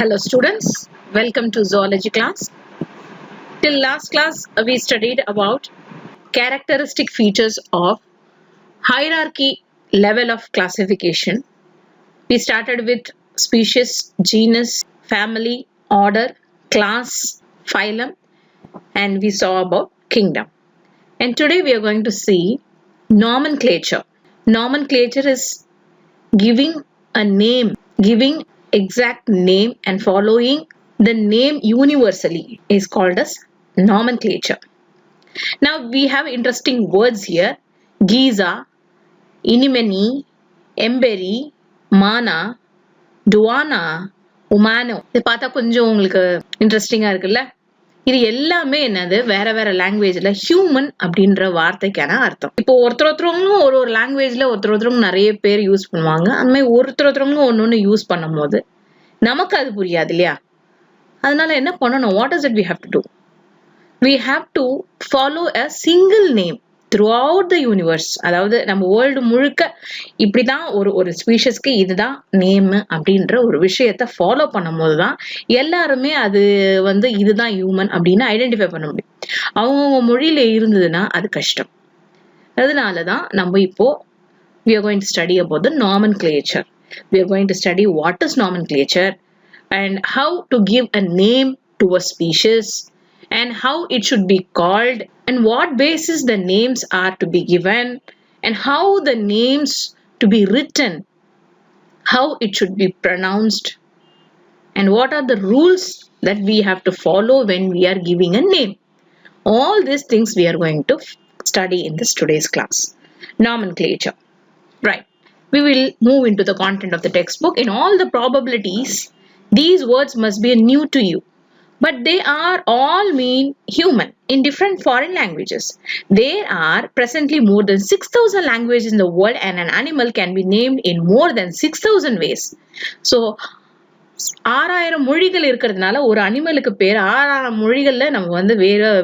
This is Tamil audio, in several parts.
Hello students, welcome to zoology class. Till last class we studied about characteristic features of hierarchy level of classification. We started with species, genus, family, order, class, phylum, and we saw about kingdom. And today we are going to see nomenclature. Nomenclature is giving a name, giving exact name and following the name universally is called as nomenclature. Now we have interesting words here. Giza, Inimeni, Emberi, Mana, Duana, Umano. இது பார்த்தா கொஞ்சம் உங்களுக்கு இன்ட்ரெஸ்டிங்கா இருக்குல்ல? இது எல்லாமே என்னது வேற வேற லாங்குவேஜ்ல ஹியூமன் அப்படின்ற வார்த்தைக்கான அர்த்தம். இப்போ ஒருத்தவங்களும் ஒரு லாங்குவேஜ்ல ஒருத்தவங்க நிறைய பேர் யூஸ் பண்ணுவாங்க. அந்த மாதிரி ஒருத்தவங்களும் ஒன்னொன்னு யூஸ் பண்ணும் போது நமக்கு அது புரியாது இல்லையா? அதனால என்ன பண்ணணும்? What is it we have to do? We have to follow a single name throughout the universe. அதாவது நம்ம வேர்ல்டு முழுக்க இப்படிதான் ஒரு ஸ்பீஷஸ்க்கு இதுதான் நேம் அப்படின்ற ஒரு விஷயத்த ஃபாலோ பண்ணும் போதுதான் எல்லாருமே அது இதுதான் ஹியூமன் அப்படின்னு ஐடென்டிஃபை பண்ண முடியும். அவங்கவுங்க மொழியில இருந்ததுன்னா அது கஷ்டம். அதனாலதான் நம்ம இப்போ we are going to study about the nomenclature. We are going to study what is nomenclature and how to give a name to a species and how it should be called and what basis the names are to be given and how the names to be written, how it should be pronounced and what are the rules that we have to follow when we are giving a name. All these things we are going to study in this today's class. Nomenclature. Right. We will move into the content of the textbook. In all the probabilities, these words must be new to you. But they are all mean human in different foreign languages. There are presently more than 6,000 languages in the world and an animal can be named in more than 6,000 ways. So, 6000 மொழிகள் இருக்கிறதுனால ஒரு அனிமலுக்கு பேர் 6000 மொழிகள்ல நம்ம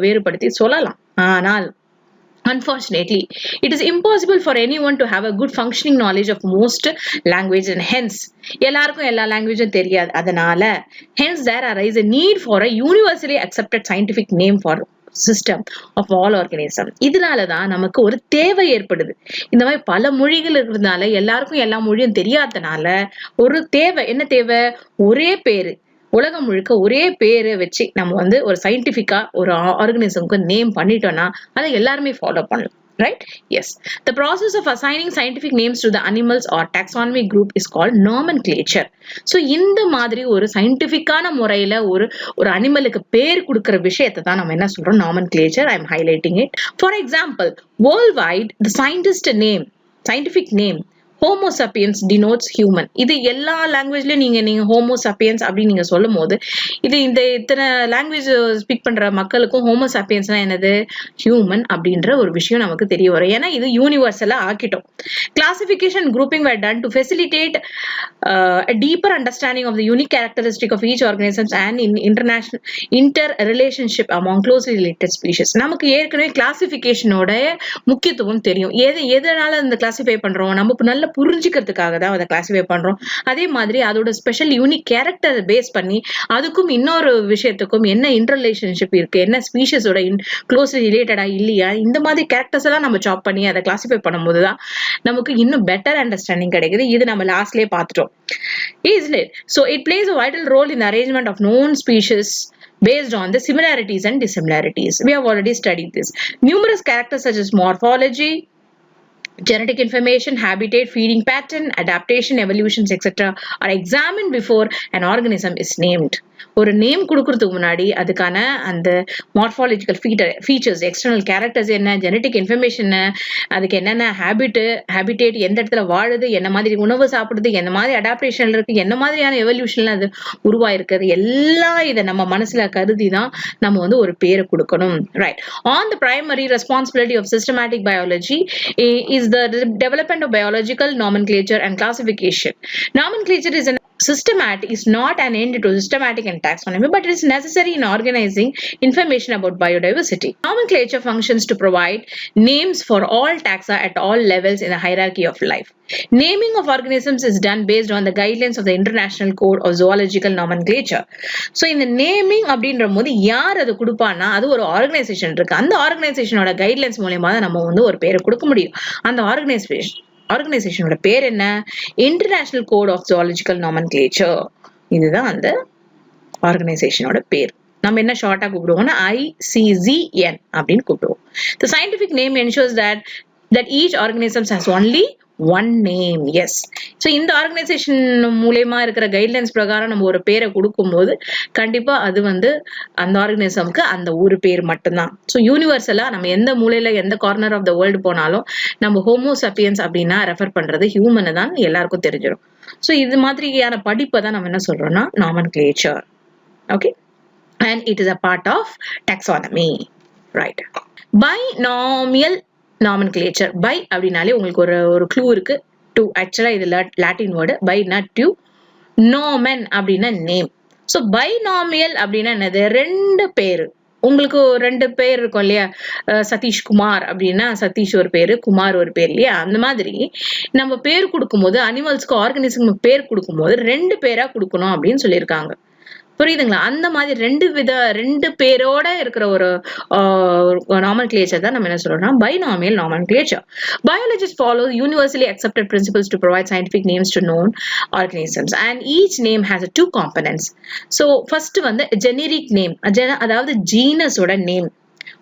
வேறுபடுத்தி சொல்லலாம். ஆனால் unfortunately, it is impossible for anyone to have a good functioning knowledge of most languages and hence எல்லாருக்கும் எல்லா லாங்குவேஜும் தெரியாது. அதனால hence there arises a need for a universally accepted scientific name for system of all organisms. இதனாலதான் நமக்கு ஒரு தேவை ஏற்படுது. இந்த மாதிரி பல மொழிகள் இருக்கிறதுனால எல்லாருக்கும் எல்லா மொழியும் தெரியாதனால ஒரு தேவை, என்ன தேவை? ஒரே பேரு, உலகம் முழுக்க ஒரே பேரை வச்சு நம்ம ஒரு சயின்டிபிக்கா ஒரு ஆர்கனிசம்க்கு நேம் பண்ணிட்டோம்னா அதை எல்லாருமே ஃபாலோ பண்ணலாம். Right? Yes. The process of assigning scientific names to the animals or taxonomic group is called nomenclature. So இந்த மாதிரி ஒரு சயின்டிபிக்கான முறையில ஒரு அனிமலுக்கு பேர் கொடுக்கிற விஷயத்தை தான் நம்ம என்ன சொல்றோம்? nomenclature. I am highlighting it. For example, worldwide the scientific name Homo sapiens denotes human. இது எல்லா லாங்குவேஜ்லயும் நீங்க Homo sapiens அப்படின்னு நீங்க சொல்லும் போது இது இத்தனை லாங்குவேஜ் ஸ்பீக் பண்ற மக்களுக்கும் Homo sapiensனா என்னது? ஹியூமன் அப்படின்ற ஒரு விஷயம் நமக்கு தெரிய வரும். ஏன்னா இது யூனிவர்சலா ஆக்கிட்டோம். Classification and grouping were done to facilitate a deeper understanding of the unique characteristic of each organism and in interrelationship among closely related species. நமக்கு ஏற்கனவே கிளாசிபிகேஷனோட முக்கியத்துவம் தெரியும். எதனால இந்த கிளாசிஃபை பண்றோம்? நம்ம நல்ல புரிஞ்சுக்கிறதுக்காக தான் அதை கிளாசிஃபை பண்றோம். அதே மாதிரி அதோட ஸ்பெஷல் யூனிக் கேரக்டர் பேஸ் பண்ணி அதுக்கும் இன்னொரு விஷயத்துக்கும் என்ன இன்டர்ரிலேஷன்ஷிப் இருக்கு, என்ன ஸ்பீஷஸோட க்ளோஸ்லி ரிலேட்டடா இல்லையா, இந்த மாதிரி கேரக்டர்ஸ் எல்லாம் நம்ம சாப் பண்ணி அதை கிளாசிஃபை பண்ணும்போது தான் நமக்கு இன்னும் பெட்டர் அண்டர்ஸ்டாண்டிங் கிடைக்குது. இது நம்ம லாஸ்ட்லயே பார்த்துட்டோம். Isn't it? So it plays a vital role in the arrangement of known species based on the similarities and dissimilarities. We have already studied this. Numerous characters such as morphology, genetic information, habitat, feeding pattern, adaptation, evolutions, etc. are examined before an organism is named. ஒரு நேம் கொடுக்கறதுக்கு முன்னாடி அதுக்கான அந்த மார்பாலஜிக்கல் ஃபீச்சர்ஸ், எக்ஸ்டர்னல் கேரக்டர்ஸ் என்ன, ஜெனட்டிக் இன்ஃபர்மேஷன், அதுக்கு என்னென்ன ஹேபிடேட், எந்த இடத்துல வாழுது, என்ன மாதிரி உணவு சாப்பிடுது, என்ன மாதிரி அடாப்டேஷன் இருக்கு, என்ன மாதிரியான எவல்யூஷன்ல அது உருவாயிருக்குது, எல்லாம் இதை நம்ம மனசுல கருதி தான் நம்ம ஒரு பேரை கொடுக்கணும். Right. On the primary responsibility of systematic biology is the development of biological nomenclature and classification. Nomenclature is an systematic is not an end to systematic and taxonomy, but it is necessary in organizing information about biodiversity. Nomenclature functions to provide names for all taxa at all levels in the hierarchy of life. Naming of organisms is done based on the guidelines of the International Code of Zoological Nomenclature. So in the naming அப்படின்ற போது யார் அது கொடுப்பானா அது ஒரு ஆர்கனைசேஷன் இருக்கு. அந்த ஆர்கனைசேஷனோட கைட்லைன்ஸ் மூலமா தான் நம்ம வந்து ஒரு பேரை கொடுக்க முடியும். அந்த ஆர்கனைசேஷனோட பேர் என்ன? International code of zoological nomenclature. இதுதான் அந்த ஆர்கனைசேஷனோட பேர். நம்ம என்ன ஷார்ட்டா கூப்பிடுவோம்னா ICZN அப்படின்னு கூப்பிடுவோம். The scientific name ensures that each organism has only one name. Yes. So இந்த ஆர்கனைசேஷன் மூலமா இருக்கிற கைட்லைன்ஸ் பிரகாரம் நம்ம ஒரு பேரை கொடுக்கும்போது கண்டிப்பா அது வந்து அந்த ஆர்கனைசம்க்கு அந்த ஒரு பேர் மட்டும்தான். ஸோ யூனிவர்சலா நம்ம எந்த மூலையில எந்த கார்னர் ஆஃப் த வேர்ல்டு போனாலும் நம்ம ஹோமோசாப்பியன்ஸ் அப்படின்னா ரெஃபர் பண்றது ஹியூமனை தான் எல்லாருக்கும் தெரிஞ்சிடும். ஸோ இது மாதிரியான படிப்பை தான் நம்ம என்ன சொல்றோம்னா nomenclature. Okay, and it is a part of taxonomy, right? Binomial nomenclature. Bi அப்படினாலே உங்களுக்கு ஒரு க்ளூ இருக்கு. டு ஆக்சுவலா இது லாட்டின் வேர்டு. பைனா டு, நோமன் அப்படின்னா நேம். ஸோ பைனாமியல் அப்படின்னா என்னது? ரெண்டு பேரு. உங்களுக்கு ரெண்டு பேர் இருக்கும் இல்லையா? சதீஷ் குமார் அப்படின்னா சதீஷ் ஒரு பேரு, குமார் ஒரு பேர் இல்லையா? அந்த மாதிரி நம்ம பேர் கொடுக்கும்போது அனிமல்ஸ்க்கு ஆர்கனிசம் பேர் கொடுக்கும்போது ரெண்டு பேரா கொடுக்கணும் அப்படின்னு சொல்லியிருக்காங்க. புரியுதுங்களா? அந்த மாதிரி ரெண்டு பேரோட இருக்கிற ஒரு நாமென்க்ளேச்சர் தான் நம்ம என்ன சொல்றோம்னா binomial nomenclature. Biologists follow universally accepted principles to provide scientific names to known organisms, and each name has two components. So first வந்து generic name, அதாவது genus ஓட நேம்.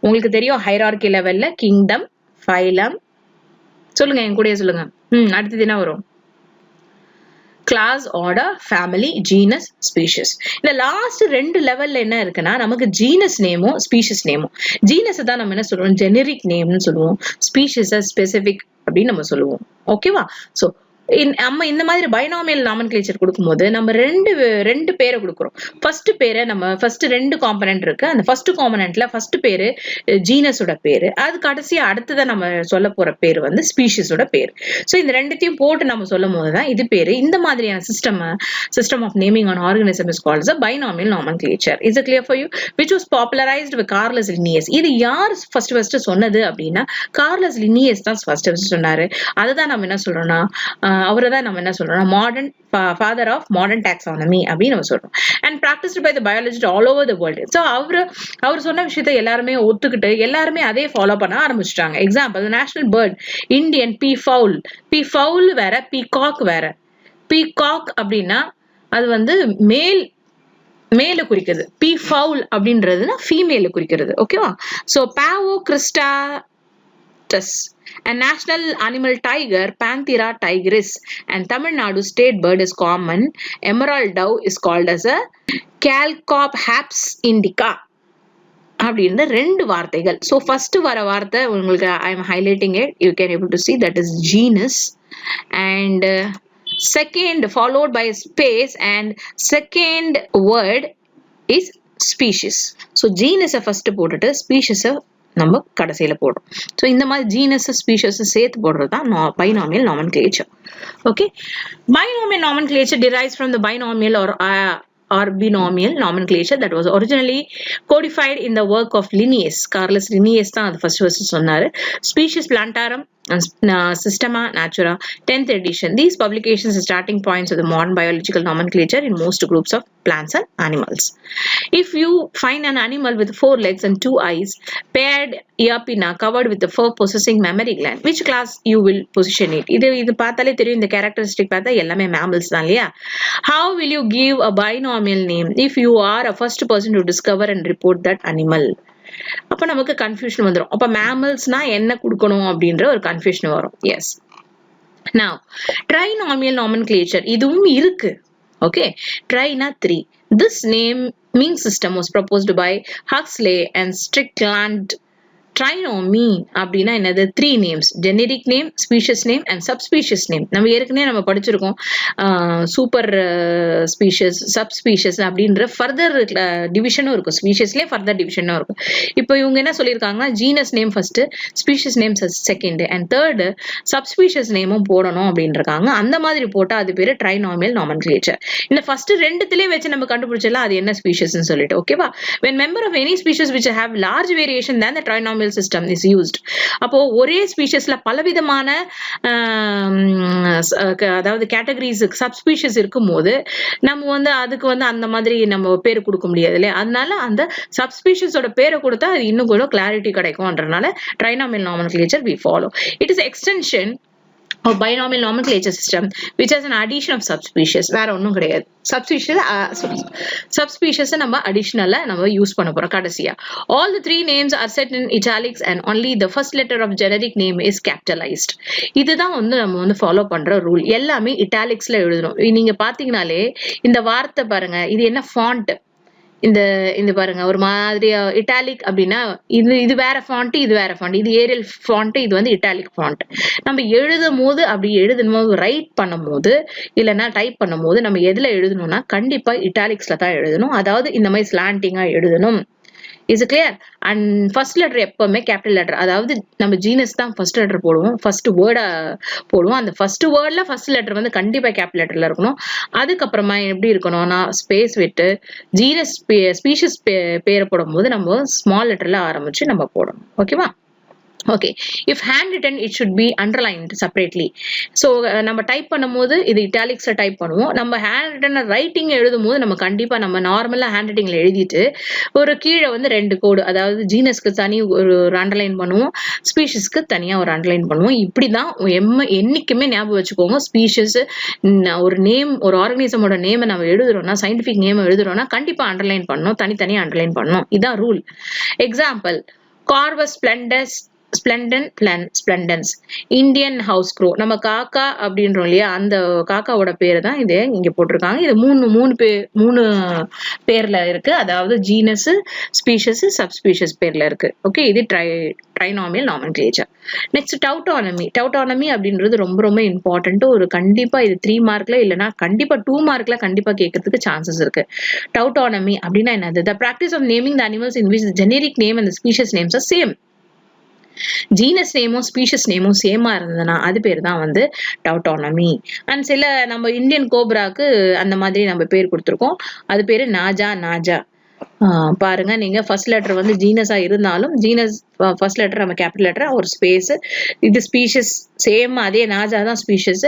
உங்களுக்கு தெரியும் ஹைரார்கி லெவல்ல கிங்டம், ஃபைலம், சொல்லுங்க என் கூடயே சொல்லுங்க. அடுத்தது என்ன வரும்? Class, order, family, genus, species. இந்த லாஸ்ட் ரெண்டு லெவல்ல என்ன இருக்குன்னா நமக்கு ஜீனஸ் நேமும் ஸ்பீஷிஸ் நேமும். ஜீனஸ் தான் நம்ம என்ன சொல்லுவோம்? ஜெனரிக் நேம்னு சொல்லுவோம். ஸ்பீஷிஸ் ஸ்பெசிபிக் அப்படின்னு நம்ம சொல்லுவோம். ஓகேவா? ஸோ நம்ம இந்த மாதிரி பைனாமியல் நாமென்க்ளேச்சர் கொடுக்கும்போது நம்ம ரெண்டு பேரை கொடுக்குறோம். ஃபர்ஸ்ட் பேரை நம்ம ஃபர்ஸ்ட் ரெண்டு காம்பனன்ட் இருக்கு. அந்த ஃபர்ஸ்ட் காம்பனன்ட்ல ஃபர்ஸ்ட் பேரு ஜீனஸோட பேரு, அது கடைசியா அடுத்ததான் நம்ம சொல்ல போற பேர் வந்து ஸ்பீஷிஸோட பேர். ஸோ இந்த ரெண்டுத்தையும் போட்டு நம்ம சொல்லும் போதுதான் இது பேரு. இந்த மாதிரியான system of naming on organism is called as a binomial nomenclature. Is it clear for you? Which was popularized by Carolus Linnaeus. இது யார் ஃபர்ஸ்ட் சொன்னது அப்படின்னா கார்லஸ் லினியஸ் தான் ஃபர்ஸ்ட் சொன்னாரு. அதுதான் நம்ம என்ன சொல்றோம்னா அவர்தான் நம்ம என்ன சொல்றோம்? Modern father of modern taxonomy அப்படின்னு நம்ம சொல்றோம். And practised by the biologist all over the world. So அவர் சொன்ன விஷயத்தை எல்லாருமே ஒத்துக்கிட்டு எல்லாருமே அதே ஃபாலோ பண்ண ஆரம்பிச்சிட்டாங்க. Example, national bird Indian peafowl. Peafowl வேற, பீகாக் வேற. பீகாக் அப்படின்னா அது வந்து மேல குறிக்கிறது. பீ ஃபவுல் அப்படின்றதுன்னா ஃபீமேல குறிக்கிறது. ஓகேவா? ஸோ பாவோ Crysta and national animal tiger Panthera tigris, and Tamil Nadu state bird is common emerald dove is called as a Calcophaps indica. அப்படின்ற ரெண்டு வார்த்தைகள். ஸோ ஃபர்ஸ்ட் வர வார்த்தை உங்களுக்கு I am highlighting it, you can able to see that is genus, and second followed by space and second word is species. So genus first போட்டுட்டு ஸ்பீஷிஸ் நம்ம கடைசியில போடுறோம். ஸோ இந்த மாதிரி ஜீனஸ் ஸ்பீஷஸ் சேர்த்து போடுறது தான் binomial nomenclature. Okay, binomial nomenclature derives from the binomial or binomial nomenclature that was originally codified in the work of Linnaeus. Carolus Linnaeus தான் அது ஃபர்ஸ்ட் சொன்னாரு. Species Plantarum and Systema Natura 10th edition. These publications are starting points of the modern biological nomenclature in most groups of plants and animals. If you find an animal with 4 legs and 2 eyes, paired ear pinna covered with the fur possessing mammary gland, which class you will position it? இது பார்த்தாலே தெரியும், இந்த characteristic பார்த்தா எல்லாமே mammals தான் இல்லையா? How will you give a binomial name if you are a first person to discover and report that animal? அப்ப நமக்கு கன்ஃபியூஷன் வந்துடும். அப்ப மேமல்ஸ்னா என்ன கொடுக்கணும் அப்படின்ற ஒரு கன்ஃபியூஷன் வரும். எஸ், now trinomial nomenclature இதுவும் இருக்கு. Okay, ட்ரைனா 3. This naming system was proposed by Huxley and Strickland Trinomy அப்படினா என்னது? 3 names, generic name, species name and subspecies name. நம்ம ஏற்கனவே நம்ம படிச்சிருக்கோம் சூப்பர் ஸ்பீஷிஸ், சப்ஸ்பீஷிஸ் அப்படின்ற ஃபர்தர் டிவிஷனும் இருக்கும். ஸ்பீஷிஸ்லயே ஃபர்தர் டிவிஷனும் இருக்கும். இப்போ இவங்க என்ன சொல்லியிருக்காங்கன்னா genus name first, species name second and third subspecies நேமும் போடணும் அப்படின்னு இருக்காங்க. அந்த மாதிரி போட்டா அது பேரு ட்ரைனாமியல் நாமென்க்ளேச்சர். இந்த ஃபர்ஸ்ட் ரெண்டுத்திலே வச்சு நம்ம கண்டுபிடிச்சலாம் அது என்ன ஸ்பீஷிஸ்னு சொல்லிட்டு. ஓகேவா? when member of any species which have large variation than the trinomial system is used. அப்போ ஒரே ஸ்பீஷிஸ்ல பலவிதமான அதாவது கேட்டகரிஸ் சப்ஸ்பீஷிஸ் இருக்கும்போது நம்ம வந்து அதுக்கு வந்து அந்த மாதிரி நம்ம பேர் கொடுக்க முடியாது இல்லையா? அதனால அந்த சப்ஸ்பீஷிஸோட பேரை கொடுத்தா அது இன்னும் கூட கிளாரிட்டி கிடைக்கும்ன்றனால trinomial nomenclature we follow. It is extension of binomial nomenclature system which has an addition of subspecies. வேற ஒண்ணும் கிடையாது. subspecies நம்ம additionally நம்ம யூஸ் பண்ண போறோம் கடைசியா. All the three names are set in italics and only the first letter of generic name is capitalized. இதுதான் வந்து நம்ம வந்து ஃபாலோ பண்ற ரூல். எல்லாமே இட்டாலிக்ஸ்ல எழுதணும். நீங்க பாத்தீங்கனாலே இந்த வார்த்தை பாருங்க, இது என்ன ஃபாண்ட், இந்த பாருங்க ஒரு மாதிரி இட்டாலிக் அப்படின்னா இது வேற ஃபாண்ட், இது வேற ஃபாண்ட், இது ஏரியல் ஃபாண்ட், இது வந்து இட்டாலிக் ஃபாண்ட். நம்ம எழுதும் போது அப்படி எழுதணும், ரைட் பண்ணும் போது இல்லைன்னா டைப் பண்ணும் போது நம்ம எதுல எழுதணும்னா கண்டிப்பா இட்டாலிக்ஸ்ல தான் எழுதணும். அதாவது இந்த மாதிரி ஸ்லாண்டிங்கா எழுதணும். Is it clear? And first letter எப்பவுமே கேபிட்டல் லெட்டர், அதாவது நம்ம ஜீனஸ் தான் ஃபர்ஸ்ட் லெட்டர் போடுவோம், ஃபர்ஸ்ட் வேர்டா போடுவோம். அந்த ஃபர்ஸ்ட் வேர்ட்ல ஃபர்ஸ்ட் லெட்டர் வந்து கண்டிப்பா கேபிட்டல் லெட்டர்ல இருக்கணும். அதுக்கப்புறமா எப்படி இருக்கணும்னா ஸ்பேஸ் விட்டு ஜீனஸ் ஸ்பீஷிஸ் பேரை போடும்போது நம்ம ஸ்மால் லெட்டர்ல ஆரம்பிச்சு நம்ம போடணும். ஓகேவா? Okay, if handwritten it should be underlined separately. So நம்ம டைப் பண்ணும்போது இது இட்டாலிக்ஸ்ல டைப் பண்ணுவோம். நம்ம ஹேண்ட்ரிட்டன் ரைட்டிங் எழுதும்போது நம்ம கண்டிப்பா நம்ம நார்மலா ஹேண்ட்ரைட்டிங்ல எழுதிட்டு ஒரு கீழே வந்து 2 கோடு, அதாவது ஜீனஸ்க்கு தனி ஒரு அண்டர்லைன் பண்ணுவோம், ஸ்பீஷிஸ்க்கு தனியா ஒரு அண்டர்லைன் பண்ணுவோம். இப்படிதான் என்னைக்குமே ஞாபகம் வச்சுக்கோங்க. ஸ்பீஷிஸ் ஒரு நேம், ஒரு ஆர்கனிசமோட நேமை நம்ம எழுதுறோம்னா, சயின்டிபிக் நேம் எழுதுறோம்னா கண்டிப்பா அண்டர்லைன் பண்ணணும், தனித்தனியா அண்டர்லைன் பண்ணணும். இதான் rule. Example, Corvus splendens, Indian house crow. நம்ம காக்கா அப்படின்றோம் இல்லையா, அந்த காக்காவோட பேரு தான் இது இங்க போட்டிருக்காங்க. இது மூணு பேர்ல இருக்கு, அதாவது ஜீனஸ், ஸ்பீஷிஸ், சப்ஸ்பீஷிஸ் பேர்ல இருக்கு. ஓகே, இது ட்ரைனாமியல் நாமென்க்ளேச்சர். நெக்ஸ்ட் டவுட்டானமி அப்படின்றது ரொம்ப ரொம்ப இம்பார்ட்டன்ட். ஒரு கண்டிப்பா இது 3 மார்க்ல இல்லைன்னா கண்டிப்பா 2 மார்க்ல கண்டிப்பா கேட்கறதுக்கு சான்சஸ் இருக்கு. டவுட்டானமி அப்படின்னா என்னது? The practice of naming the animals in which the generic name and the species names are same. Genus நேமும் ஸ்பீஷிஸ் நேமும் சேமா இருந்ததுன்னா அது பேர் தான் வந்து டவுட்டானமி. அண்ட் சில நம்ம இந்தியன் கோப்ராக்கு அந்த மாதிரி நம்ம பேர் கொடுத்துருக்கோம், அது பேரு நாஜா. பாருங்க, நீங்க ஃபர்ஸ்ட் லெட்டர் வந்து ஜீனஸா இருந்தாலும் ஜீனஸ் ஃபர்ஸ்ட் லெட்டர் நம்ம கேபிட்டல் லெட்டர், ஒரு ஸ்பேஸ், இது ஸ்பீஷிஸ் சேம், அதே நாஜா தான் ஸ்பீஷிஸ்.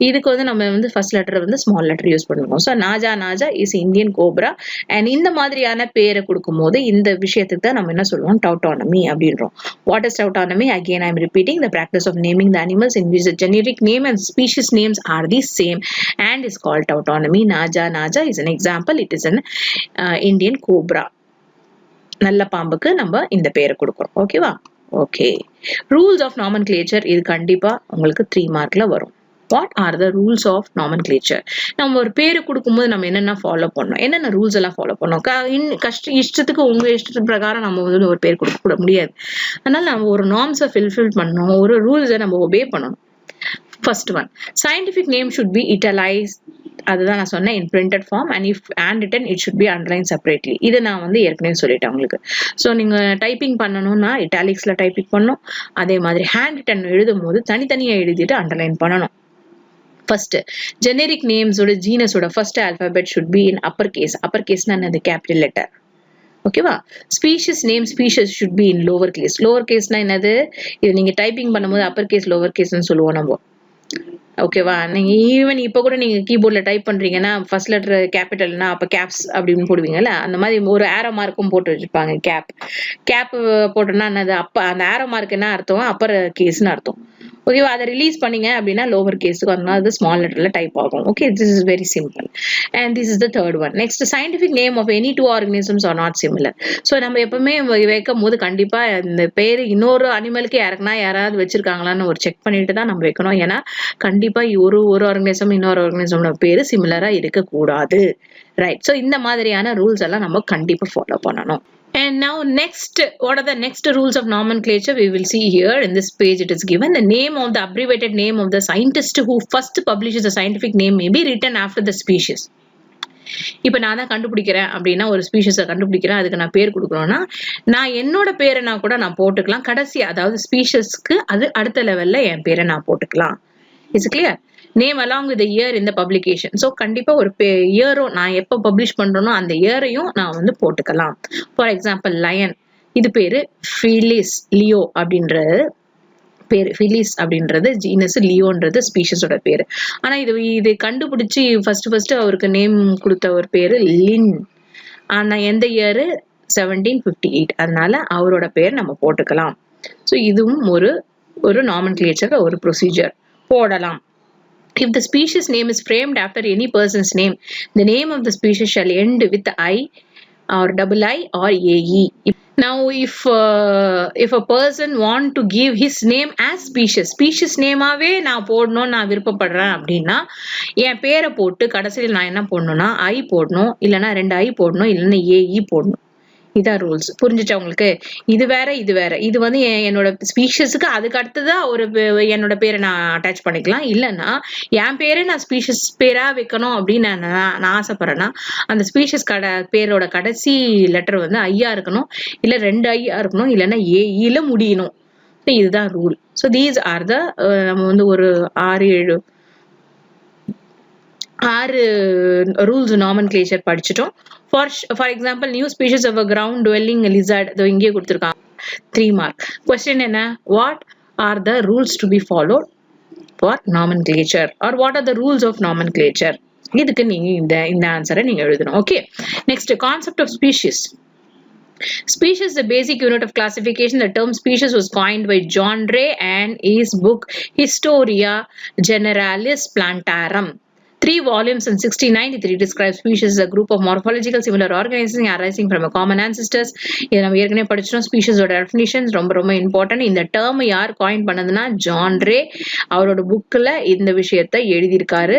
இதுக்கு வந்து நம்ம வந்து ஃபர்ஸ்ட் லெட்டர் வந்து ஸ்மால் லெட்டர் யூஸ் பண்ணுவோம். So Naja is Indian cobra. And இந்த மாதிரியான பேரை கொடுக்கும் போது இந்த விஷயத்துக்கு தான் நம்ம என்ன சொல்லுவோம்? டவுட்டானமி அப்படின்றோம். What is tautonymy? Again I am repeating, the practice of naming the animals in which the generic name and species names are the same and is called tautonymy. Naja is an example. It is an Indian cobra. நல்ல பாம்புக்கு நம்ம இந்த பேரை கொடுக்கிறோம். ஓகேவா? ஓகே, ரூல்ஸ் ஆஃப் நாமென்க்ளேச்சர் இது கண்டிப்பா உங்களுக்கு 3 மார்க்ல வரும். What are the rules of nomenclature? நம்ம ஒரு பேரு கொடுக்கும்போது நம்ம என்னென்ன ஃபாலோ பண்ணணும், என்னென்ன ரூல்ஸ் எல்லாம் ஃபாலோ பண்ணணும். இஷ்டத்துக்கு உங்க இஷ்டத்துக்கு பிரகாரம் நம்ம வந்து ஒரு பேர் கொடுக்க முடியாது. அதனால நம்ம ஒரு நார்ம்ஸை ஃபில்ஃபில் பண்ணணும், ஒரு ரூல்ஸை நம்ம ஒபே பண்ணணும். First one, scientific name should be italicized. அதுதான் நான் சொன்னேன், in printed form, and if handwritten it should be underlined separately. இதை நான் வந்து ஏற்கனவே சொல்லிட்டேன் உங்களுக்கு. ஸோ நீங்க டைப்பிங் பண்ணணும்னா இட்டாலிக்ஸ்ல டைப்பிங் பண்ணணும். அதே மாதிரி ஹேண்ட் ரிட்டன் எழுதும் போது தனித்தனியா எழுதிட்டு அண்டர்லைன் பண்ணணும். ஃபர்ஸ்ட், ஜெனரிக் நேம்ஸோட ஜீனஸோட first alphabet should be in upper case. Upper கேஸ்னா என்னது? Capital letter. ஓகேவா? Species name should be in lower case. Lower கேஸ்னா என்னது? இது நீங்க டைப்பிங் பண்ணும்போது அப்பர் கேஸ் லோவர் கேஸ்ன்னு சொல்லுவோம் நம்ம. ஓகேவா? நீங்க ஈவன் இப்ப கூட நீங்க கீபோர்ட்ல டைப் பண்றீங்கன்னா ஃபர்ஸ்ட் லெட்டர் கேபிட்டல்னா அப்ப கேப்ஸ் அப்படின்னு போடுவீங்கல்ல, அந்த மாதிரி ஒரு ஆரோ மார்க்கும் போட்டு வச்சிருப்பாங்க. கேப் போட்டோம்னா என்னது? அப்ப அந்த ஆரோ மார்க் என்ன அர்த்தம்? அப்பர் கேஸ்னு அர்த்தம். ஓகேவா? அதை ரிலீஸ் பண்ணீங்க அப்படின்னா லோவர் கேஸுக்கு அதனால அது ஸ்மால் லெட்டர்ல டைப் ஆகும். Okay, this is very simple. And this is the third one. Next, scientific name of any 2 organisms are not similar. So நம்ம எப்பவுமே வைக்கும் போது கண்டிப்பா இந்த பேர் இன்னொரு அனிமலுக்கு யாராவது வச்சிருக்காங்களான்னு ஒரு செக் பண்ணிட்டு தான் நம்ம வைக்கணும். ஏன்னா கண்டிப்பா ஒரு ஆர்கனிசம் இன்னொரு ஆர்கனிசமோட பேரு சிமிலரா இருக்கக்கூடாது. ரைட்? ஸோ இந்த மாதிரியான ரூல்ஸ் எல்லாம் நம்ம கண்டிப்பா ஃபாலோ பண்ணணும். And now next, what are the next rules of nomenclature? We will see here in this page. It is given the name of the abbreviated name of the scientist who first publishes the scientific name may be written after the species. இப்போ நான் தான் கண்டுபிடிக்கிறேன் அப்படின்னா ஒரு ஸ்பீஷஸை கண்டுபிடிக்கிறேன், அதுக்கு நான் பேர் கொடுக்குறோன்னா நான் என்னோட பேரை நான் போட்டுக்கலாம் கடைசி, அதாவது ஸ்பீஷஸ்க்கு அது அடுத்த லெவல்ல என் பேரை நான் போட்டுக்கலாம். Is clear? Name along with year இந்த பப்ளிகேஷன். ஸோ கண்டிப்பாக ஒரு இயரும் நான் எப்போ பப்ளிஷ் பண்ணுறேனோ அந்த இயரையும் நான் வந்து போட்டுக்கலாம். ஃபார் எக்ஸாம்பிள் லயன், இது பேர் ஃபிலிஸ் லியோ அப்படின்ற பேர். ஃபிலிஸ் அப்படின்றது ஜீனஸ், லியோன்றது ஸ்பீஷஸோட பேர். ஆனால் இது கண்டுபிடிச்சி ஃபர்ஸ்ட் அவருக்கு நேம் கொடுத்த ஒரு பேர் லின். ஆனால் எந்த இயரு? 1758. அதனால அவரோட பேர் நம்ம போட்டுக்கலாம். ஸோ இதுவும் ஒரு நாமென்க்ளேச்சர், ஒரு ப்ரொசீஜர் போடலாம். If the species name is framed after any person's name, the name of the species shall end with I or double I or AE. Now, if a person want to give his name as species name-ஆவே நான் போடணும் நான் விருப்பப்படுறேன் அப்படின்னா என் பேரை போட்டு கடைசியில் நான் என்ன போடணும்னா I போடணும், இல்லைன்னா 2 I போடணும், இல்லைன்னா AE போடணும். இதான் ரூல்ஸ். புரிஞ்சுச்சா உங்களுக்கு? இது வேற இது வந்து என்னோட ஸ்பீஷஸுக்கு அதுக்கு அடுத்ததா என்னோட பேரை நான் அட்டாச் பண்ணிக்கலாம். இல்லைன்னா என் பேரை நான் ஸ்பீஷஸ் பேரா வைக்கணும் அப்படின்னு நான் ஆசைப்படுறேன்னா அந்த ஸ்பீஷஸ் பேரோட கடைசி லெட்டர் வந்து ஐயா இருக்கணும், இல்லை 2 ஐயா இருக்கணும், இல்லைன்னா ஏஇல முடியணும். இதுதான் rule. So these are the நம்ம வந்து ஒரு 6 ரூல்ஸ் நாமென்க்ளேச்சர் படிச்சிட்டோம். For example, new species of a ground dwelling lizard. இதோ இங்கே கொடுத்திருக்காங்க 3 mark. Question என்ன? What are the rules to be followed for nomenclature, or what are the rules of nomenclature? இதுக்கு நீங்க இந்த ஆன்சரை நீங்க எழுதணும். Okay, next concept of species. Species is the basic unit of classification. The term species was coined by John Ray and his book Historia Generalis Plantarum. 3 volumes in 1693 describes species as a group of morphological similar organisms arising from a common ancestors. இதை நம்ம ஏற்கனவே படிச்சிட்டோம். ஸ்பீஷஸோட டெஃபினிஷன்ஸ் ரொம்ப இம்பார்ட்டன்ட். இந்த டேர்ம் யார் காயின் பண்ணதுன்னா ஜான் ரே. அவரோட புக்கில் இந்த விஷயத்தை எழுதியிருக்காரு.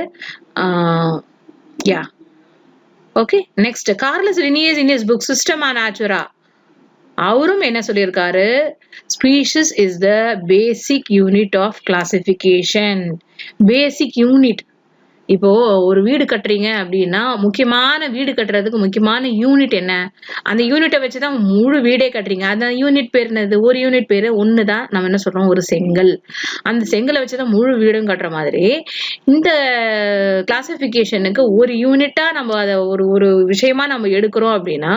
Okay, next Carolus Linnaeus in his book Systema Naturae அவரும் என்ன சொல்லியிருக்காரு? Species is the basic unit of classification. Basic unit. இப்போ ஒரு வீடு கட்டுறீங்க அப்படின்னா முக்கியமான வீடு கட்டுறதுக்கு முக்கியமான யூனிட் என்ன? அந்த யூனிட்டை வச்சுதான் முழு வீடே கட்டுறீங்க. அந்த யூனிட் பேர் என்னது? ஒரு யூனிட் பேரு ஒண்ணுதான். நம்ம என்ன சொல்றோம்? ஒரு செங்கல். அந்த செங்கலை வச்சுதான் முழு வீடும் கட்டுற மாதிரி இந்த கிளாசிபிகேஷனுக்கு ஒரு யூனிட்டா நம்ம அதை ஒரு விஷயமா நம்ம எடுக்கிறோம் அப்படின்னா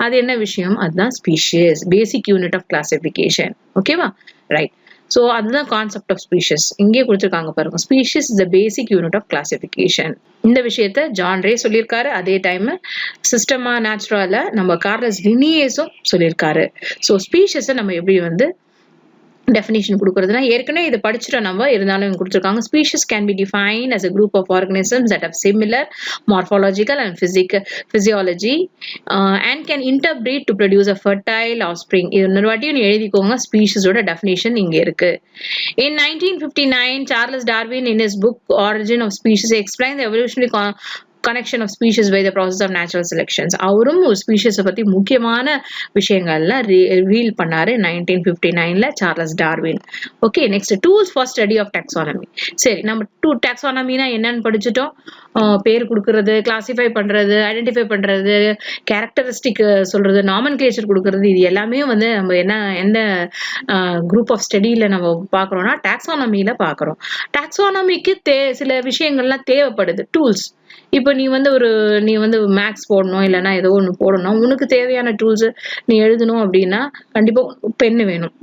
அது என்ன விஷயம்? அதுதான் species, basic unit of classification. ஓகேவா? ரைட். ஸோ அதுதான் கான்செப்ட் ஆஃப் ஸ்பீஷிஸ். இங்கே கொடுத்துருக்காங்க பாருங்க. Species is the basic unit of classification. இந்த விஷயத்த ஜான் ரே சொல்லியிருக்காரு. அதே டைம் சிஸ்டமா நேச்சுரல நம்ம கார்லஸ் லினியஸும் சொல்லியிருக்காரு. ஸோ ஸ்பீஷிஸை நம்ம எப்படி வந்து definition கொடுக்கிறதுனா ஏற்கனவே இதை படிச்சிட்டோம் நம்ம, இருந்தாலும் கொடுத்துருக்காங்க. Species can be defined as a group of organisms that have similar morphological and physiology and can interbreed to produce a fertile offspring. இது இன்னொரு வாட்டியும் எழுதிக்கோங்க. ஸ்பீஷஸோட டெஃபினிஷன் இங்க இருக்கு. In 1959, Charles Darwin in his book Origin of Species explained the evolutionary connection of species by the process of natural selections. அவரும் ஒரு ஸ்பீஷஸை பத்தி முக்கியமான விஷயங்கள்லாம் ரிவீல் பண்ணாரு 1959ல Charles Darwin. Okay, next tools for study of taxonomy. சரி, நம்ம டாக்ஸானமினா என்னன்னு படிச்சுட்டோம். பேர் கொடுக்கறது, கிளாசிஃபை பண்றது, ஐடென்டிஃபை பண்றது, கேரக்டரிஸ்டிக் சொல்றது, நாமென்க்ளேச்சர் கொடுக்கறது, இது எல்லாமே வந்து நம்ம எந்த குரூப் ஆஃப் ஸ்டடியில நம்ம பார்க்கறோம்னா டாக்ஸானமியில பார்க்கறோம். டாக்ஸானமிக்கு சில விஷயங்கள்லாம் தேவைப்படுது, டூல்ஸ். இப்போ நீ வந்து மேக்ஸ் போடணும், இல்லைன்னா ஏதோ ஒன்று போடணும், உனக்கு தேவையான டூல்ஸ் நீ எழுதணும் அப்படின்னா கண்டிப்பா பென்னு வேணும்,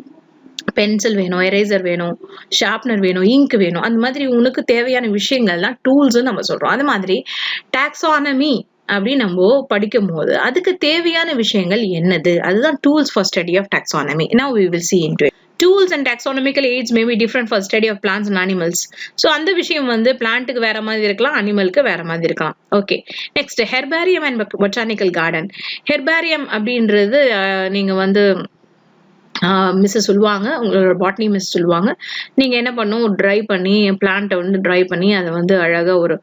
பென்சில் வேணும், எரேசர் வேணும், ஷார்ப்னர் வேணும், இங்க் வேணும். அந்த மாதிரி உனக்கு தேவையான விஷயங்கள்லாம் டூல்ஸ் நம்ம சொல்றோம். அது மாதிரி டாக்ஸானமி அப்படி நம்ம படிக்கும் போது அதுக்கு தேவையான விஷயங்கள் என்னது? அதுதான் tools for study of taxonomy. Now we will see into it. Tools and taxonomical aids may be different for study of plants and animals. So அந்த விஷயம் வந்து பிளான்ட்டுக்கு வேற மாதிரி இருக்கலாம், அனிமலுக்கு வேற மாதிரி இருக்கலாம். Okay, next herbarium and botanical garden. Herbarium அப்படின்றது நீங்க வந்து மிஸ் சொல்லுவாங்க, உங்களோட பாட்னி மிஸ் சொல்லுவாங்க. நீங்க என்ன பண்ணும், ட்ரை பண்ணி பிளான்ட்டை வந்து ட்ரை பண்ணி அதை வந்து அழகா ஒரு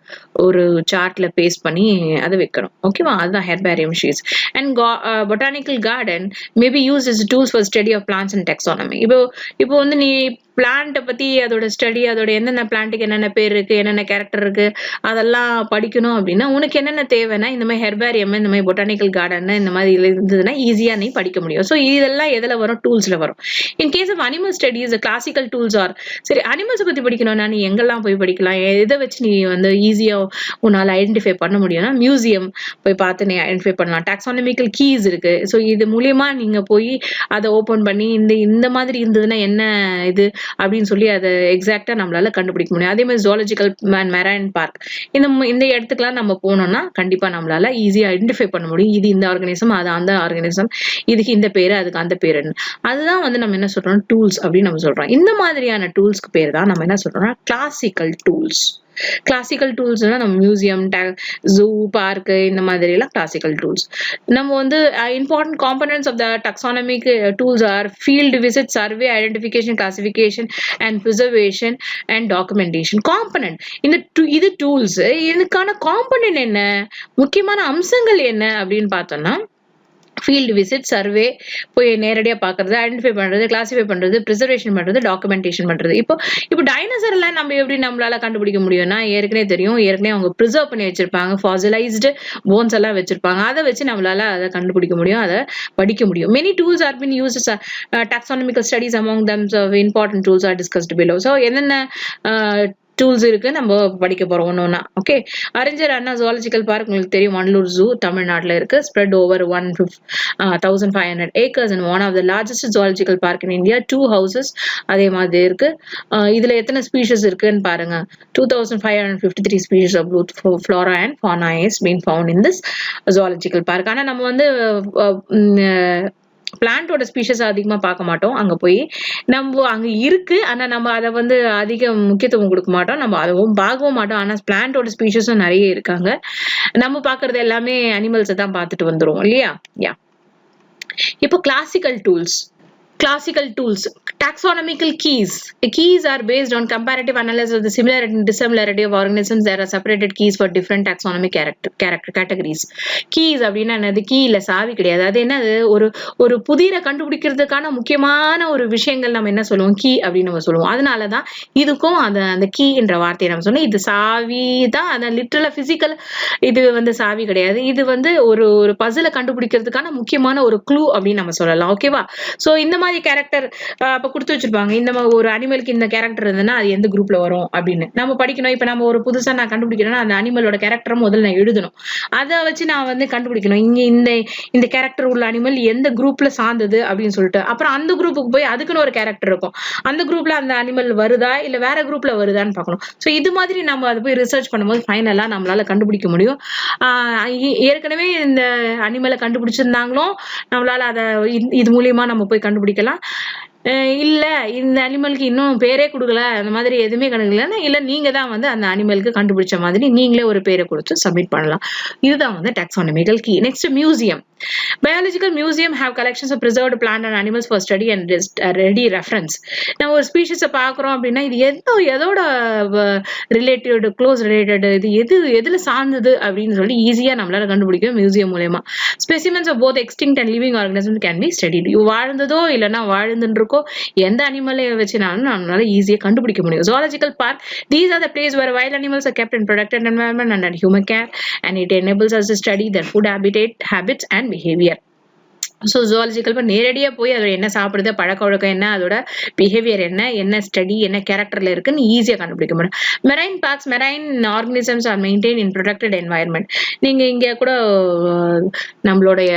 ஒரு சார்ட்ல பேஸ்ட் பண்ணி அதை வைக்கணும். ஓகேவா? அதுதான் herbarium sheets. And botanical garden maybe use is tools for study of plants and taxonomy. இப்போ வந்து நீ பிளான்ட்டை பத்தி அதோட ஸ்டடி, அதோட என்னென்ன பிளான்ட்டுக்கு என்னென்ன பேர் இருக்கு, என்னென்ன கேரக்டர் இருக்கு, அதெல்லாம் படிக்கணும் அப்படின்னா உனக்கு என்னென்ன தேவைன்னா இந்த மாதிரி ஹெர்பேரியம், இந்த மாதிரி பொட்டானிக்கல் கார்டன் இந்த மாதிரி இருந்ததுன்னா ஈஸியா நீ படிக்க முடியும். ஸோ இதெல்லாம் எதுல வரும், டூல்ஸ்ல வரும். In case of animal studies classical tools are, சரி அனிமல்ஸை பத்தி படிக்கணும்னா நீ எங்கெல்லாம் போய் படிக்கலாம், எதை வச்சு நீ வந்து ஈஸியா உன்னால ஐடென்டிஃபை பண்ண முடியும்னா மியூசியம் போய் பார்த்து நீ ஐடென்டிஃபை பண்ணலாம். டாக்ஸானமிக்கல் கீஸ் இருக்கு. ஸோ இது மூலியமா நீங்க போய் அதை ஓபன் பண்ணி இந்த மாதிரி இருந்ததுன்னா என்ன இது அப்படின்னு சொல்லி அதை எக்ஸாக்டா நம்மளால கண்டுபிடிக்க முடியும். அதே மாதிரி ஜுவாலஜிக்கல் அண்ட் மெரைன் பார்க், இந்த இடத்துக்குலாம் நம்ம போனோம்னா கண்டிப்பா நம்மளால ஈஸியா ஐடென்டிஃபை பண்ண முடியும். இது இந்த ஆர்கனிசம், அது அந்த ஆர்கனிசம், இதுக்கு இந்த பேரு, அதுக்கு அந்த பேருன்னு. அதுதான் வந்து நம்ம என்ன சொல்றோம், டூல்ஸ் அப்படின்னு நம்ம சொல்றோம். இந்த மாதிரியான டூல்ஸ்க்கு பேர் தான் நம்ம என்ன சொல்றோம்னா கிளாசிக்கல் டூல்ஸ். கிளாசிக்கல் டூல்ஸ்னா நம்ம மியூசியம், ஜூ, பார்க் இந்த மாதிரி எல்லாம் கிளாசிக்கல் டூல்ஸ். நம்ம வந்து important components of the taxonomic tools are field visit, survey, identification, classification and preservation and documentation. Component, இது டூல்ஸ். இதுக்கான காம்பனன்ட் என்ன, முக்கியமான அம்சங்கள் என்ன அப்படின்னு பார்த்தோம்னா ஃபீல்டு விசிட், சர்வே, போய் நேரடியாக பார்க்கறது, ஐடென்டிஃபை பண்ணுறது, கிளாசிஃபை பண்ணுறது, ப்ரிசர்வேஷன் பண்ணுறது, டாக்குமெண்டேஷன் பண்ணுறது. இப்போ டைனோசர்லாம் நம்ம எப்படி நம்மளால கண்டுபிடிக்க முடியும்னா ஏற்கனவே தெரியும், ஏற்கனவே அவங்க ப்ரிசர்வ் பண்ணி வச்சிருப்பாங்க, ஃபாசிலைஸ்டு போன்ஸ் எல்லாம் வச்சிருப்பாங்க. அதை வச்சு நம்மளால அதை கண்டுபிடிக்க முடியும், அதை படிக்க முடியும். Many tools are been used taxonomical studies. Among them important tools are discussed below. So என்னென்ன டூல்ஸ் இருக்கு நம்ம படிக்க போறோம் ஒன்னொன்னா. ஓகே, அறிஞர் அண்ணா ஜுவாலஜிக்கல் பார்க் உங்களுக்கு தெரியும், வண்டலூர் ஜூ தமிழ்நாட்டில் இருக்கு. Spread over 1,500 acres and one of the largest zoological park in India. 2 houses அதே மாதிரி இருக்கு. இதுல எத்தனை ஸ்பீஷஸ் இருக்குன்னு பாருங்க. 2,553 species of both flora and fauna is being found in this zoological park. ஆனா நம்ம வந்து பிளான்டோட ஸ்பீஷஸ் அதிகமா பார்க்க மாட்டோம். அங்க போய் நம்ம அங்க இருக்கு, ஆனா நம்ம அதை வந்து அதிக முக்கியத்துவம் கொடுக்க மாட்டோம், நம்ம அதுவும் பார்க்கவும் மாட்டோம். ஆனா பிளான்டோட ஸ்பீஷஸும் நிறைய இருக்காங்க. நம்ம பாக்குறது எல்லாமே அனிமல்ஸை தான் பார்த்துட்டு வந்துரும் இல்லையா? யா, இப்போ classical tools. Classical tools, taxonomical keys. The keys are based on comparative analysis of the similarity and dissimilarity of organisms. There are separated keys for different taxonomic categories. Keys அப்படின்னா என்னது? கீ இல்ல, சாவி கிடையாது. அது என்னது, ஒரு புதிரை கண்டுபிடிக்கிறதுக்கான முக்கியமான ஒரு விஷயங்கள் நம்ம என்ன சொல்லுவோம், கீ அப்படின்னு நம்ம சொல்லுவோம். அதனாலதான் இதுக்கும் அந்த கீ என்ற வார்த்தையை நம்ம சொன்னோம். இது சாவி தான், அந்த லிட்டரலா பிசிக்கல் இது வந்து சாவி கிடையாது. இது வந்து ஒரு பசிலை கண்டுபிடிக்கிறதுக்கான முக்கியமான ஒரு க்ளூ அப்படின்னு நம்ம சொல்லலாம். ஓகேவா? சோ இந்த மாதிரி கேரக்டர் அப்ப கொடுத்து வச்சிருப்பாங்க. இந்த மாதிரி ஒரு அனிமலுக்கு இந்த கேரக்டர் இருந்ததுன்னா அது எந்த குரூப்ல வரும் அப்படின்னு நம்ம படிக்கணும். இப்ப நம்ம ஒரு புதுசா நான் கண்டுபிடிக்கிறேன்னா அந்த அனிமலோட கேரக்டரை முதல்ல நான் எழுதணும். அதை வச்சு நான் வந்து கண்டுபிடிக்கணும் இங்க இந்த கேரக்டர் உள்ள அனிமல் எந்த குரூப்ல சார்ந்தது அப்படின்னு சொல்லிட்டு. அப்புறம் அந்த குரூப்புக்கு போய் அதுக்குன்னு ஒரு கேரக்டர் இருக்கும், அந்த குரூப்ல அந்த அனிமல் வருதா இல்ல வேற குரூப்ல வருதான்னு பார்க்கணும். சோ இது மாதிரி நம்ம அதை போய் ரிசர்ச் பண்ணும்போது ஃபைனலா நம்மளால கண்டுபிடிக்க முடியும். ஏற்கனவே இந்த அனிமலை கண்டுபிடிச்சிருந்தாங்களோ நம்மளால அதை இது மூலியமா நம்ம போய் கண்டுபிடிக்கலாம். இல்ல இந்த அனிமலுக்கு இன்னும் பேரே கொடுக்கல, அந்த மாதிரி எதுவுமே கண்டுக்கலன்னா இல்ல நீங்க தான் வந்து அந்த அனிமலுக்கு கண்டுபிடிச்ச மாதிரி நீங்களே ஒரு பேரை கொடுத்து சப்மிட் பண்ணலாம். இதுதான் வந்து taxonomical key. Next museum. Biological museum have collections of preserved plant and animals for study and ready reference. நம்ம ஒரு ஸ்பீஷிஸை பார்க்குறோம் அப்படின்னா இது எதோட ரிலேட்டட், க்ளோஸ் ரிலேட்டட், இது எதுல சார்ந்தது அப்படின்னு சொல்லி ஈஸியா நம்மளால கண்டுபிடிக்கும் மியூசியம் மூலமா. Specimens of both extinct and living organism can be studied. வாழ்ந்ததோ இல்லைன்னா வாழ்ந்துட்டு இருக்கோ எந்த அனிமலை வச்சுனாலும் நம்மளால ஈஸியா கண்டுபிடிக்க முடியும். Zoological park, these are the place where wild animals are kept in protected environment under human care, and it enables us to study their food habits and behavior. So zoological நேரடியாக போய் அதோட என்ன சாப்பிடுது, பழக்க வழக்கம் என்ன, அதோட பிஹேவியர் என்ன ஸ்டடி என்ன கேரக்டர்ல இருக்குன்னு ஈஸியாக கண்டுபிடிக்க முடியும். Marine parks, marine organisms are maintain in protected environment. நீங்க இங்கே கூட நம்மளுடைய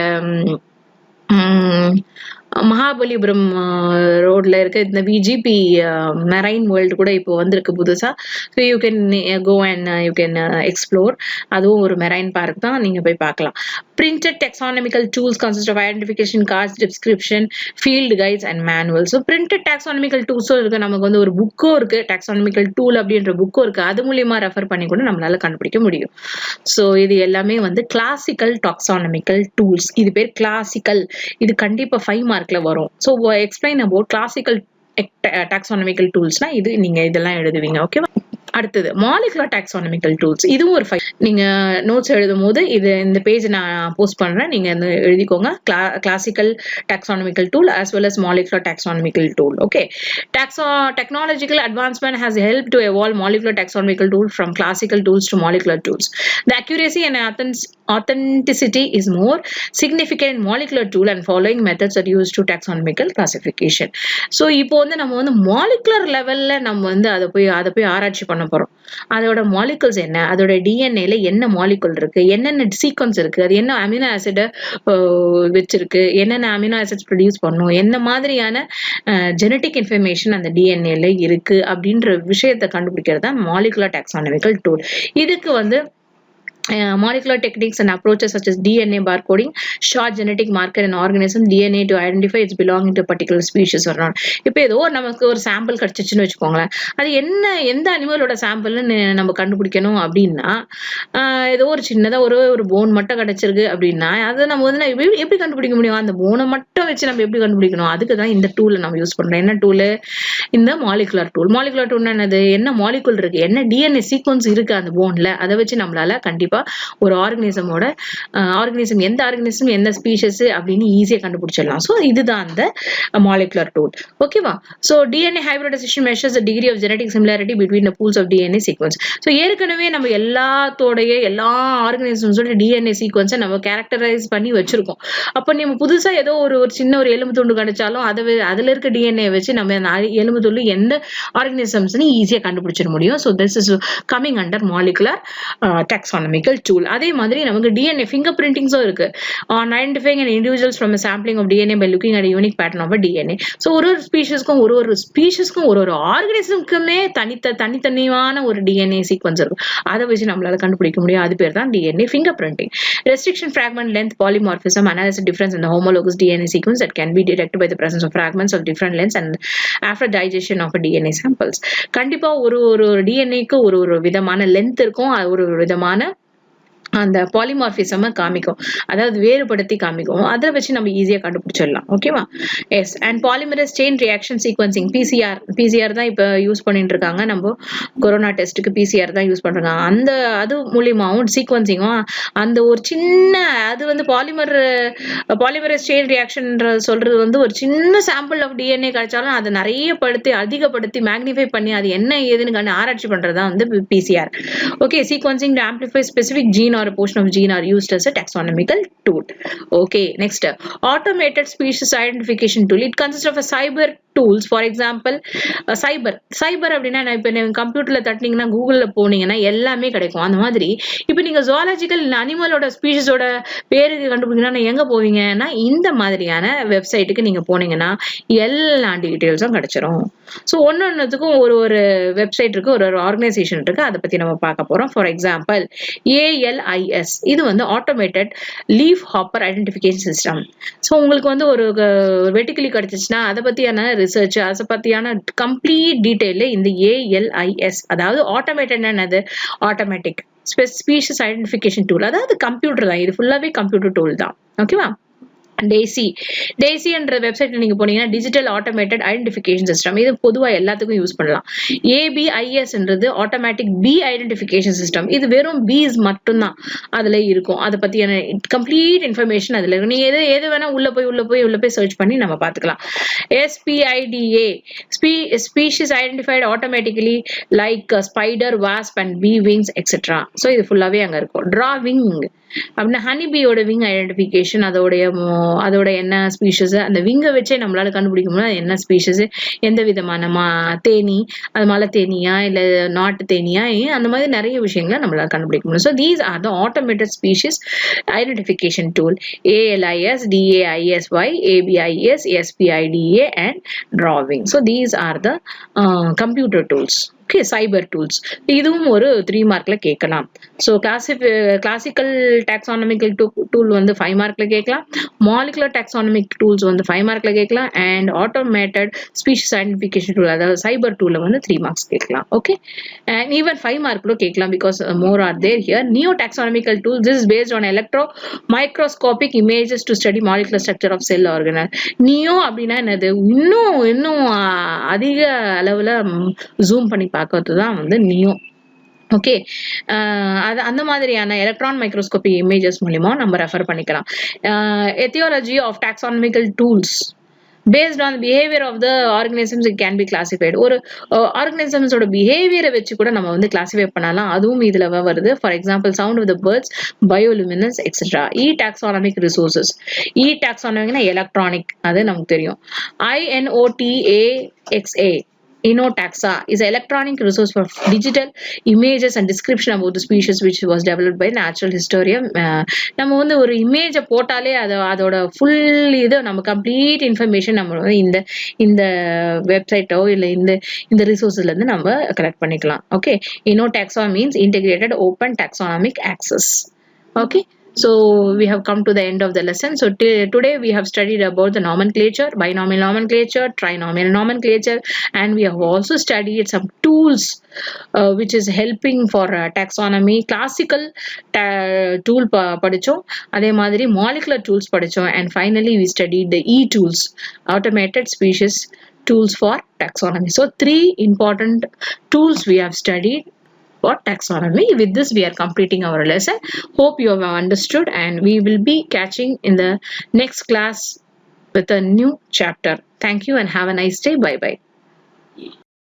மகாபலிபுரம் ரோட்ல இருக்க இந்த விஜிபி மெரைன் வேர்ல்டு கூட இப்போ வந்திருக்கு புதுசா. So you can go and you can explore. அதுவும் ஒரு மெரைன் பார்க் தான், நீங்க போய் பார்க்கலாம். printed taxonomical tools consist of identification cards, description, field guides and manuals. So printed taxonomical tools இருக்கு, நமக்கு வந்து ஒரு புக்கும் இருக்கு, taxonomical tool அப்படின்ற புக்கும் இருக்கு, அது மூலியமா ரெஃபர் பண்ணி கூட நம்மளால கண்டுபிடிக்க முடியும். ஸோ இது எல்லாமே வந்து கிளாசிக்கல் டாக்ஸானமிக்கல் டூல்ஸ். இது பேர் கிளாசிக்கல். இது கண்டிப்பா 5 மார்க் மார்க்ல வரும். So explain about classical taxonomical tools இது நீங்க இதெல்லாம் எழுதுவீங்க. ஓகேவா? அடுத்தது molecular taxonomical tools. இதுவும் ஒரு நீங்க நோட்ஸ் எழுதும் போது இந்த பேஜ் நான் போஸ்ட் பண்றேன், நீங்க எழுதிக்கோங்க. Classical taxonomical tool as well as molecular taxonomical tool. Okay, technological advancement has helped to evolve molecular taxonomical tools from classical tools to molecular tools. The accuracy and authenticity is more significant in molecular tool and following methods are used to taxonomical classification. So இப்போ நம்ம molecular லெவல்ல நம்ம அதை போய் ஆராய்ச்சி பண்ண போறோம். அதோட மாலிகுல்ஸ் என்ன, அதோட டிஎன்ஏல என்ன மாலிகுல் இருக்கு, என்னென்ன சீக்வன்ஸ் இருக்கு, அது என்ன அமினோ ஆசிட் வச்சிருக்கு, என்னென்ன அமினோ ஆசிட்ஸ் ப்ரொடியூஸ் பண்ணும், என்ன மாதிரியான ஜெனட்டிக் இன்ஃபர்மேஷன் அந்த டிஎன்ஏல இருக்கு அப்படின்ற விஷயத்தை கண்டுபிடிக்கிறது தான் மாலிகுலர் டாக்ஸானமிக்கல் டூல். இதுக்கு molecular techniques and approaches such as DNA barcoding, short genetic marker in organism DNA to identify its belonging to a particular species or not. இப்போ ஏதோ நமக்கு ஒரு சாம்பிள் கிடைச்சிச்சுன்னு வச்சுக்கோங்களேன், அது எந்த அனிமலோட சாம்பிள்னு நம்ம கண்டுபிடிக்கணும் அப்படின்னா, ஏதோ ஒரு சின்னதா ஒரு போன் மட்டும் கிடைச்சிருக்கு அப்படின்னா அதை நம்ம எப்படி கண்டுபிடிக்க முடியும்? அந்த போனை மட்டும் வச்சு நம்ம எப்படி கண்டுபிடிக்கணும்? அதுக்கு தான் இந்த டூலை நம்ம யூஸ் பண்றோம். என்ன டூலு? இந்த மாலிகுலர் டூல். மாலிகுலர் டூல் என்னது? என்ன மாலிகுல் இருக்கு, என்ன டிஎன்ஏ சீக்வன்ஸ் இருக்கு அந்த போன்ல, அதை வச்சு நம்மளால கண்டிப்பா ஒரு ஆர்கனிசம் எந்த ஆர்கனிசம் எந்த ஸ்பீஷஸ் அப்படின்னு ஈஸியா கண்டுபிடிச்சிடலாம். சோ இதுதான் அந்த மாலிகுலர் டூல். ஓகேவா? So DNA hybridization measures the degree of genetic similarity between the pools of DNA sequence. So ஏற்கனவே நம்ம எல்லா ஆர்கனிசம்ஸோட DNA சீக்வன்ஸை நம்ம கேரக்டரைஸ் பண்ணி வச்சிருக்கோம். அப்ப நம்ம புதுசா ஏதோ ஒரு சின்ன ஒரு எலும்பு துண்டு கிடைச்சாலும் அதுல இருக்க DNA வச்சு நம்ம எலும்பு துண்டு எந்த ஆர்கனிசம்ஸ்னு ஈஸியா கண்டுபிடிச்சிட முடியும். So this is coming under molecular taxonomical tool. அதே மாதிரி நமக்கு DNA fingerprinting இருக்கு. On identifying an individuals from a sampling of DNA by looking at a unique pattern of a DNA. So ஒரு ஸ்பீஷஸ்க்கும் ஒரு ஆர்கனிசம்க்குமே தனித்தனியான ஒரு DNA சீக்வன்ஸ் இருக்கும். அதை வச்சு நம்மளால கண்டுபிடிக்க முடியும். அது பேர் தான் DNA fingerprinting. Restriction, fragment length, polymorphism, analysis difference in the homologous DNA sequence that can be detected by the presence of fragments of different lengths and after digestion of a DNA samples. கண்டிப்பா ஒரு DNAக்கு ஒரு விதமான லென்த் இருக்கும், ஒரு விதமான அந்த பாலிமார்பிசம் காமிக்கும், அதாவது வேறுபடுத்தி காமிக்கும். அதை வச்சு நம்ம ஈஸியா கண்டுபிடிச்சிடலாம். ஓகேவா? Yes. And polymerase chain reaction sequencing, PCR தான் இப்ப யூஸ் பண்ணிட்டு இருக்காங்க. நம்ம கொரோனா டெஸ்ட்டுக்கு பிசிஆர் தான் யூஸ் பண்றாங்க. அது மூலியமாவும் சீக்வன்சிங்கும் அந்த ஒரு சின்ன அது பாலிமரேஸ் செயின் ரியாக்ஷன் சொல்றது ஒரு சின்ன சாம்பிள் ஆஃப் டிஎன்ஏ கிடைச்சாலும் அதை அதிகப்படுத்தி மேக்னிஃபை பண்ணி அது என்ன ஏதுன்னு ஆராய்ச்சி பண்றதா PCR. Okay, sequencing to amplify specific gene or a portion of gene are used as a taxonomical tool. Okay, next, automated species identification tool. It consists of a cyber tools. For example, cyber அப்படின்னா இப்ப நீங்க கம்ப்யூட்டர்ல தட்டினீங்கன்னா கூகுள்ல போனீங்கன்னா எல்லாமே கிடைக்கும். அந்த மாதிரி இப்ப நீங்க ஜுவாலஜிக்கல் அனிமலோட ஸ்பீஷஸோட பேருக்கு கண்டுபிடிக்கணும்னா எங்க போவீங்கன்னா இந்த மாதிரியான வெப்சைட்டுக்கு நீங்க போனீங்கன்னா எல்லா டீடைல்ஸும் கிடைச்சிரும். ஸோ ஒன்னொன்னுக்கும் ஒரு வெப்சைட் இருக்கு, ஒரு ஆர்கனைசேஷன் இருக்கு, அதை பத்தி நம்ம பார்க்க போறோம். ஃபார் எக்ஸாம்பிள் ALIS, இது automated leaf hopper identification system. So உங்களுக்கு ஒரு வெர்டிகலி கிடைச்சிச்சுன்னா அதை பத்தியான ரிசர்ச், அதை பத்தியான கம்ப்ளீட் டீடைல் இந்த ALIS, அதாவது ஆட்டோமேட்டட் என்னது, ஆட்டோமேட்டிக் ஸ்பீஷஸ் ஐடென்டிஃபிகேஷன் டூல், அதாவது கம்ப்யூட்டர் தான், இது ஃபுல்லாவே கம்ப்யூட்டர் டூல் தான். ஓகேவா? டெய்சி என்ற வெப்சைட்ல நீங்க போனீங்கன்னா டிஜிட்டல் ஆட்டோமேட்டட் ஐடென்டிஃபிகேஷன் சிஸ்டம், இது பொதுவா எல்லாத்துக்கும் யூஸ் பண்ணலாம். ABIS என்றது ஆட்டோமேட்டிக் பீ ஐடென்டிஃபிகேஷன் சிஸ்டம், இது வெறும் பீஸ் மட்டும்தான் அதுல இருக்கும். அதை பத்தியான கம்ப்ளீட் இன்ஃபர்மேஷன் அதுல இருக்கும். நீங்க எது வேணா உள்ள போய் சர்ச் பண்ணி நம்ம பாத்துக்கலாம். SPIDA, species identified automatically like spider, wasp and bee wings etcetera. So இது ஃபுல்லாவே அங்க இருக்கும். டிராவிங் அப்படின்னா ஹனிபியோட விங் ஐடென்டிஃபிகேஷன், அதோட என்ன ஸ்பீஷஸ், அந்த விங்கை வச்சே நம்மளால கண்டுபிடிக்க முடியும் என்ன ஸ்பீஷஸ், எந்த விதமான தேனி, அது மலை தேனியா இல்ல நாட்டு தேனியா, அந்த மாதிரி நிறைய விஷயங்களை நம்மளால கண்டுபிடிக்க முடியும். So these are the automated species identification tool. ALIS, DAISY, ABIS, SPIDA and drawing. So these are the computer tools. Okay, cyber tools. இதுவும் ஒரு 3 மார்க்ல கேட்கலாம். So classical taxonomical tool வந்து 5 மார்க்ல கேட்கலாம். Molecular taxonomic tools வந்து 5 மார்க்ல கேட்கலாம். And automated species identification tool அதாவது cyber tool வந்து 3 மார்க்ஸ் கேட்கலாம். Okay, and even 5 மார்க்ல கேட்கலாம் because more are there here. Neo-taxonomical tool, this is based on microscopic images to study molecular structure of cell organelle. Neo அப்படின்னா என்னது? இன்னும் அதிக அளவுல zoom பண்ணி பார்க்கிறது தான் வந்து நியோ. ஓகே, அந்த மாதிரியான எலக்ட்ரான் மைக்ரோஸ்கோபி இமேஜஸ் மூலமா நம்ம ரெஃபர் பண்ணிக்கலாம். Aetiology of taxonomical tools based on the behavior of the organisms it can be classified. ஒரு organisms ஓட behavior வச்சு கூட நம்ம வந்து classify பண்ணலாம். அதுவும் இதுல வருது. For example, sound of the birds, bioluminescence, etc. E-taxonomic resources. E-taxonomic electronic, அது நமக்கு தெரியும். INOTAXA, Inotaxa is an electronic resource for digital images and description about the species which was developed by natural historian. நம்ம வந்து ஒரு இமேஜ் போட்டாலே அதோட ஃபுல் இது நம்ம கம்ப்ளீட் இன்ஃபர்மேஷன் நம்ம வந்து இந்த வெப்சைட்டோ இல்லை இந்த ரிசோர்ஸ்ல இருந்து நம்ம கலெக்ட் பண்ணிக்கலாம். Okay, Inotaxa means integrated open taxonomic access. Okay, so we have come to the end of the lesson. So today we have studied about the nomenclature, binomial nomenclature, trinomial nomenclature, and we have also studied some tools which is helping for taxonomy. Classical tool படிச்சோம், அதே மாதிரி molecular tools படிச்சோம், and finally we studied the e-tools, automated species tools for taxonomy. So 3 important tools we have studied for taxonomy. With this we are completing our lesson. Hope you have understood, and we will be catching in the next class with a new chapter. Thank you and have a nice day. Bye bye.